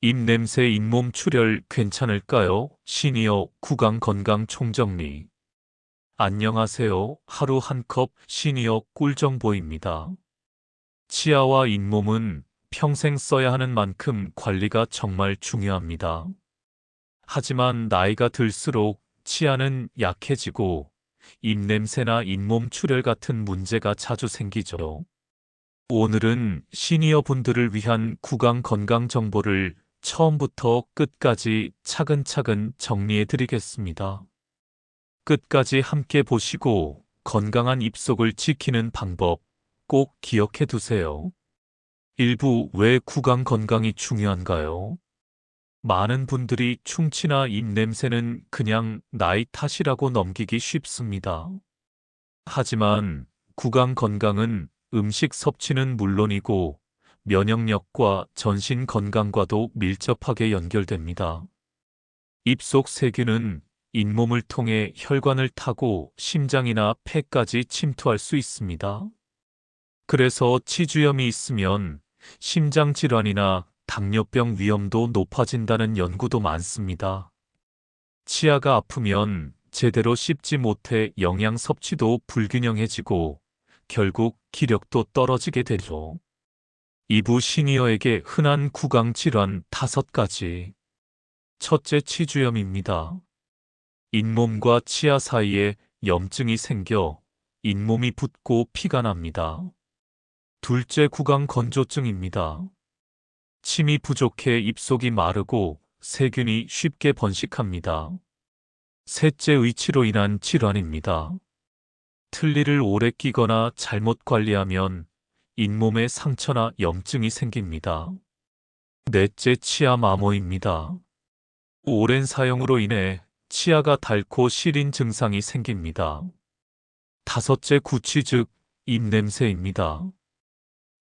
입냄새 잇몸 출혈 괜찮을까요? 시니어 구강 건강 총정리. 안녕하세요. 하루 한 컵 시니어 꿀정보입니다. 치아와 잇몸은 평생 써야 하는 만큼 관리가 정말 중요합니다. 하지만 나이가 들수록 치아는 약해지고 입냄새나 잇몸 출혈 같은 문제가 자주 생기죠. 오늘은 시니어 분들을 위한 구강 건강 정보를 처음부터 끝까지 차근차근 정리해 드리겠습니다. 끝까지 함께 보시고 건강한 입속을 지키는 방법 꼭 기억해 두세요. 일부 왜 구강 건강이 중요한가요? 많은 분들이 충치나 입냄새는 그냥 나이 탓이라고 넘기기 쉽습니다. 하지만 구강 건강은 음식 섭취는 물론이고 면역력과 전신 건강과도 밀접하게 연결됩니다. 입속 세균은 잇몸을 통해 혈관을 타고 심장이나 폐까지 침투할 수 있습니다. 그래서 치주염이 있으면 심장질환이나 당뇨병 위험도 높아진다는 연구도 많습니다. 치아가 아프면 제대로 씹지 못해 영양 섭취도 불균형해지고 결국 기력도 떨어지게 되죠. 이부 시니어에게 흔한 구강 질환 5가지. 첫째, 치주염입니다. 잇몸과 치아 사이에 염증이 생겨 잇몸이 붓고 피가 납니다. 둘째, 구강 건조증입니다. 침이 부족해 입속이 마르고 세균이 쉽게 번식합니다. 셋째, 의치로 인한 질환입니다. 틀니를 오래 끼거나 잘못 관리하면 잇몸에 상처나 염증이 생깁니다. 넷째, 치아 마모입니다. 오랜 사용으로 인해 치아가 닳고 시린 증상이 생깁니다. 다섯째, 구취 즉 입냄새입니다.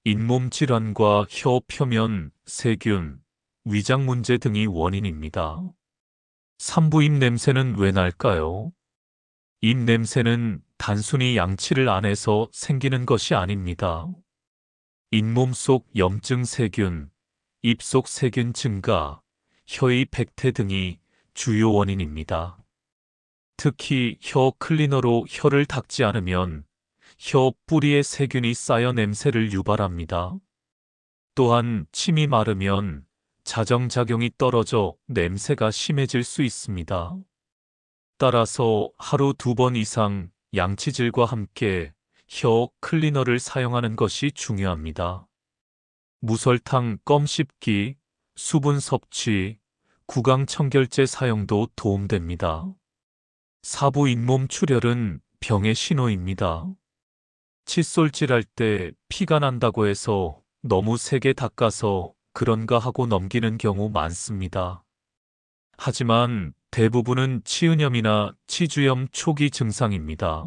잇몸 질환과 혀 표면, 세균, 위장 문제 등이 원인입니다. 산부 입냄새는 왜 날까요? 입냄새는 단순히 양치를 안 해서 생기는 것이 아닙니다. 잇몸 속 염증 세균, 입속 세균 증가, 혀의 백태 등이 주요 원인입니다. 특히 혀 클리너로 혀를 닦지 않으면 혀 뿌리에 세균이 쌓여 냄새를 유발합니다. 또한 침이 마르면 자정작용이 떨어져 냄새가 심해질 수 있습니다. 따라서 하루 2번 이상 양치질과 함께 혀 클리너를 사용하는 것이 중요합니다. 무설탕 껌 씹기, 수분 섭취, 구강 청결제 사용도 도움됩니다. 사부 잇몸 출혈은 병의 신호입니다. 칫솔질할 때 피가 난다고 해서 너무 세게 닦아서 그런가 하고 넘기는 경우 많습니다. 하지만 대부분은 치은염이나 치주염 초기 증상입니다.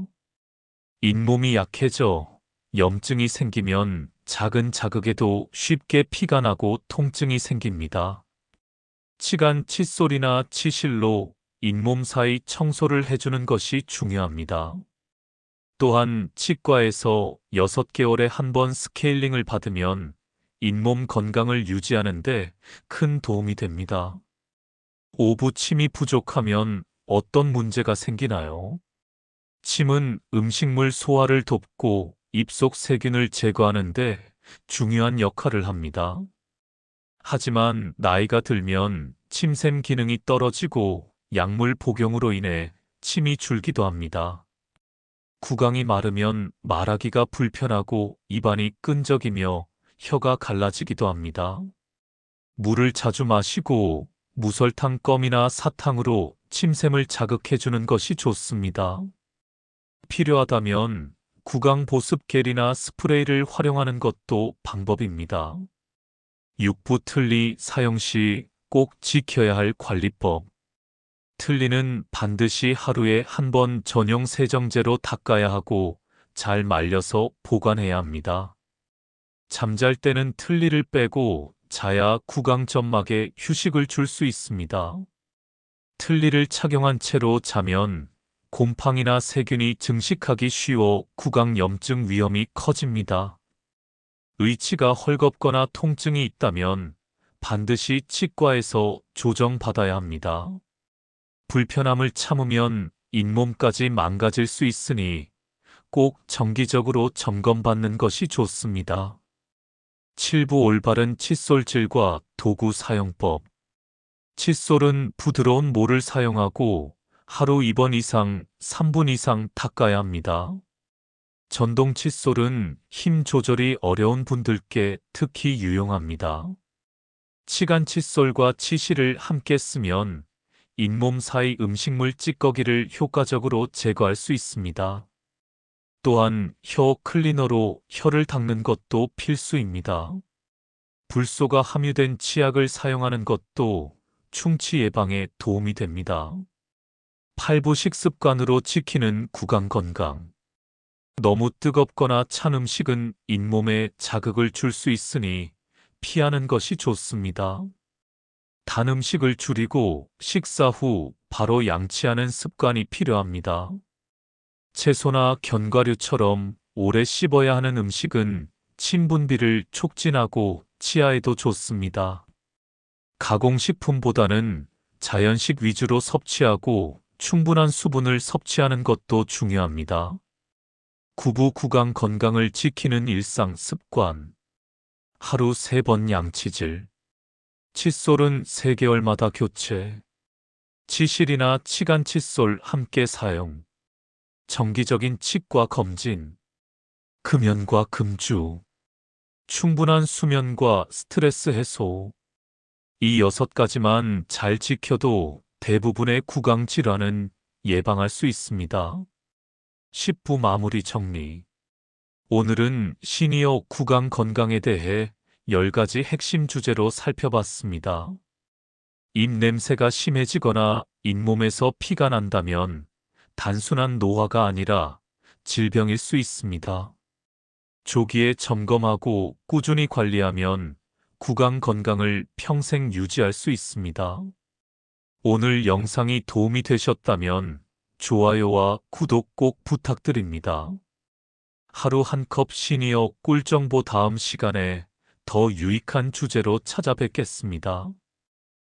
잇몸이 약해져 염증이 생기면 작은 자극에도 쉽게 피가 나고 통증이 생깁니다. 치간 칫솔이나 치실로 잇몸 사이 청소를 해주는 것이 중요합니다. 또한 치과에서 6개월에 한 번 스케일링을 받으면 잇몸 건강을 유지하는데 큰 도움이 됩니다. 오부 침이 부족하면 어떤 문제가 생기나요? 침은 음식물 소화를 돕고 입속 세균을 제거하는데 중요한 역할을 합니다. 하지만 나이가 들면 침샘 기능이 떨어지고 약물 복용으로 인해 침이 줄기도 합니다. 구강이 마르면 말하기가 불편하고 입안이 끈적이며 혀가 갈라지기도 합니다. 물을 자주 마시고 무설탕 껌이나 사탕으로 침샘을 자극해주는 것이 좋습니다. 필요하다면 구강 보습 겔이나 스프레이를 활용하는 것도 방법입니다. 육부 틀니 사용 시 꼭 지켜야 할 관리법. 틀니는 반드시 하루에 한 번 전용 세정제로 닦아야 하고 잘 말려서 보관해야 합니다. 잠잘 때는 틀니를 빼고 자야 구강 점막에 휴식을 줄 수 있습니다. 틀니를 착용한 채로 자면 곰팡이나 세균이 증식하기 쉬워 구강 염증 위험이 커집니다. 의치가 헐겁거나 통증이 있다면 반드시 치과에서 조정받아야 합니다. 불편함을 참으면 잇몸까지 망가질 수 있으니 꼭 정기적으로 점검받는 것이 좋습니다. 7부 올바른 칫솔질과 도구 사용법. 칫솔은 부드러운 몰을 사용하고 하루 2번 이상 3분 이상 닦아야 합니다. 전동 칫솔은 힘 조절이 어려운 분들께 특히 유용합니다. 치간 칫솔과 치실을 함께 쓰면 잇몸 사이 음식물 찌꺼기를 효과적으로 제거할 수 있습니다. 또한 혀 클리너로 혀를 닦는 것도 필수입니다. 불소가 함유된 치약을 사용하는 것도 충치 예방에 도움이 됩니다. 8부 식습관으로 지키는 구강 건강. 너무 뜨겁거나 찬 음식은 잇몸에 자극을 줄 수 있으니 피하는 것이 좋습니다. 단 음식을 줄이고 식사 후 바로 양치하는 습관이 필요합니다. 채소나 견과류처럼 오래 씹어야 하는 음식은 침 분비를 촉진하고 치아에도 좋습니다. 가공식품보다는 자연식 위주로 섭취하고 충분한 수분을 섭취하는 것도 중요합니다. 구부 구강 건강을 지키는 일상 습관. 하루 3번 양치질. 칫솔은 3개월마다 교체. 치실이나 치간 칫솔 함께 사용. 정기적인 치과 검진. 금연과 금주. 충분한 수면과 스트레스 해소. 이 6가지만 잘 지켜도 대부분의 구강 질환은 예방할 수 있습니다. 10부 마무리 정리. 오늘은 시니어 구강 건강에 대해 10가지 핵심 주제로 살펴봤습니다. 입 냄새가 심해지거나 잇몸에서 피가 난다면 단순한 노화가 아니라 질병일 수 있습니다. 조기에 점검하고 꾸준히 관리하면 구강 건강을 평생 유지할 수 있습니다. 오늘 영상이 도움이 되셨다면 좋아요와 구독 꼭 부탁드립니다. 하루 한 컵 시니어 꿀정보 다음 시간에 더 유익한 주제로 찾아뵙겠습니다.